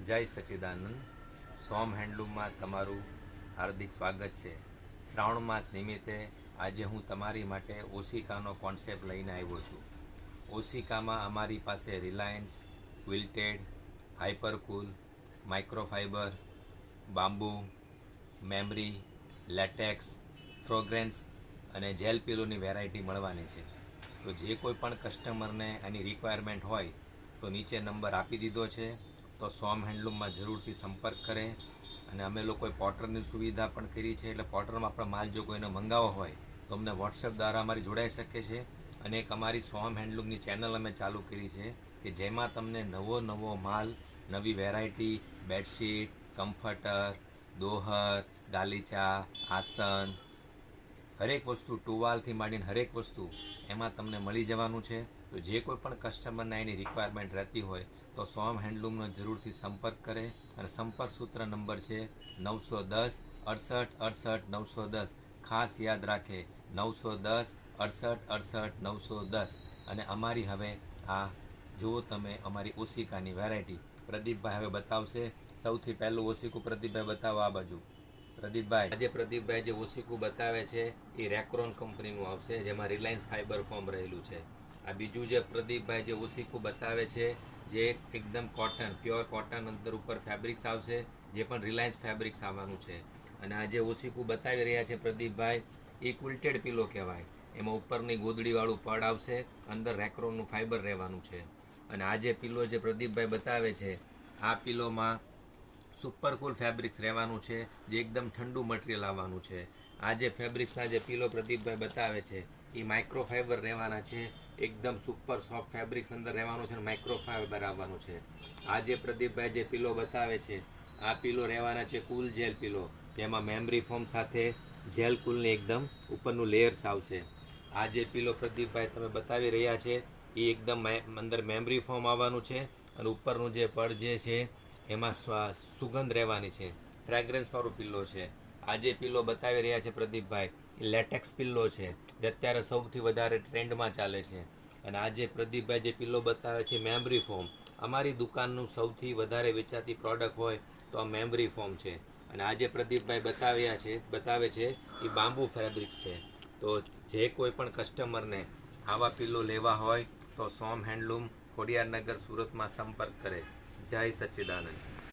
જય સચ્ચિદાનંદ. સોમ હેન્ડલૂમમાં તમારું હાર્દિક સ્વાગત છે. શ્રાવણ માસ નિમિત્તે આજે હું તમારી માટે ઓશિકાનો કોન્સેપ્ટ લઈને આવ્યો છું. ઓશિકામાં અમારી પાસે Reliance, quilted, hypercool, microfibre, bamboo, memory, latex, fragrance અને જેલ પિલોની વેરાયટી મળવાની છે. તો જે કોઈ પણ કસ્ટમરને આની રિક્વાયરમેન્ટ હોય તો નીચે નંબર આપી દીધો છે, તો સોમ હેન્ડલૂમમાં જરૂરથી સંપર્ક કરે. અને અમે લોકોએ પોર્ટરની સુવિધા પણ કરી છે, એટલે પોર્ટરમાં આપણો માલ જો કોઈને મંગાવવો હોય તો અમને વોટ્સએપ દ્વારા અમારી જોડાઈ શકે છે. અને એક અમારી સોમ હેન્ડલૂમની ચેનલ અમે ચાલુ કરી છે કે જેમાં તમને નવો માલ, નવી વેરાયટી, બેડશીટ, કમ્ફર્ટર, દોહર, ગાલીચા, આસન, હરેક વસ્તુ, ટુવાલથી માંડીને હરેક વસ્તુ એમાં તમને મળી જવાનું છે. તો જે કોઈ પણ કસ્ટમરને એની રિક્વાયરમેન્ટ રહેતી હોય તો સોમ હેન્ડલૂમનો જરૂરથી સંપર્ક કરે. અને સંપર્ક સૂત્ર નંબર છે 910 68 68 910. ખાસ યાદ રાખે 910 68 68 910. અને અમારી હવે આ જુઓ તમે અમારી ઓશિકાની વેરાયટી પ્રદીપભાઈ હવે બતાવશે. સૌથી પહેલું ઓશિકું પ્રદીપભાઈ બતાવો આ બાજુ. પ્રદીપભાઈ, આજે પ્રદીપભાઈ જે ઓશિકું બતાવે છે એ રેક્રોન કંપનીનું આવશે, જેમાં રિલાયન્સ ફાઇબર ફોર્મ રહેલું છે. આ બીજું જે પ્રદીપભાઈ જે ઓશિકું બતાવે છે, જે એકદમ કોટન, પ્યોર કોટન અંદર ઉપર ફેબ્રિક્સ આવશે, જે પણ રિલાયન્સ ફેબ્રિક્સ આવવાનું છે. અને આ જે ઓશિકું બતાવી રહ્યા છે પ્રદીપભાઈ, એ ક્વિલ્ટેડ પિલો કહેવાય. એમાં ઉપરની ગોદડીવાળું પડ આવશે, અંદર રેક્રોનનું ફાઇબર રહેવાનું છે. અને આ જે પિલો જે પ્રદીપભાઈ બતાવે છે, આ પિલોમાં સુપરકૂલ ફેબ્રિક્સ રહેવાનું છે, જે એકદમ ઠંડુ મટીરિયલ આવવાનું છે. આ જે ફેબ્રિક્સના જે પિલો પ્રદીપભાઈ બતાવે છે એ માઇક્રોફાઇબર રહેવાના છે, એકદમ સુપર સોફ્ટ ફેબ્રિક્સ અંદર રહેવાનું છે, માઇક્રોફાઇબર આવવાનું છે. આ જે પ્રદીપભાઈ જે પિલો બતાવે છે, આ પિલો રહેવાના છે કુલ જેલ પિલો, જેમાં મેમરી ફોર્મ સાથે જેલ કુલની એકદમ ઉપરનું લેયર્સ આવશે. આ જે પિલો પ્રદીપભાઈ તમે બતાવી રહ્યા છે એ એકદમ અંદર મેમરી ફોર્મ આવવાનું છે, અને ઉપરનું જે પડ જે છે એમાં સુગંધ રહેવાની છે, ફ્રેગ્રન્સવાળું પિલ્લો છે. આ જે પિલ્લો બતાવી રહ્યા છે પ્રદીપભાઈ એ લેટેક્સ પિલ્લો છે, જે અત્યારે સૌથી વધારે ટ્રેન્ડમાં ચાલે છે. અને આ જે પ્રદીપભાઈ જે પિલ્લો બતાવે છે મેમરી ફોર્મ, અમારી દુકાનનું સૌથી વધારે વેચાતી પ્રોડક્ટ હોય તો આ મેમરી ફોર્મ છે. અને આ જે પ્રદીપભાઈ બતાવે છે એ બાંબુ ફેબ્રિક્સ છે. તો જે કોઈ પણ કસ્ટમરને આવા પિલ્લો લેવા હોય તો સોમ હેન્ડલૂમ, ખોડિયારનગર, સુરતમાં સંપર્ક કરે. જય સચ્ચિદાનંદ.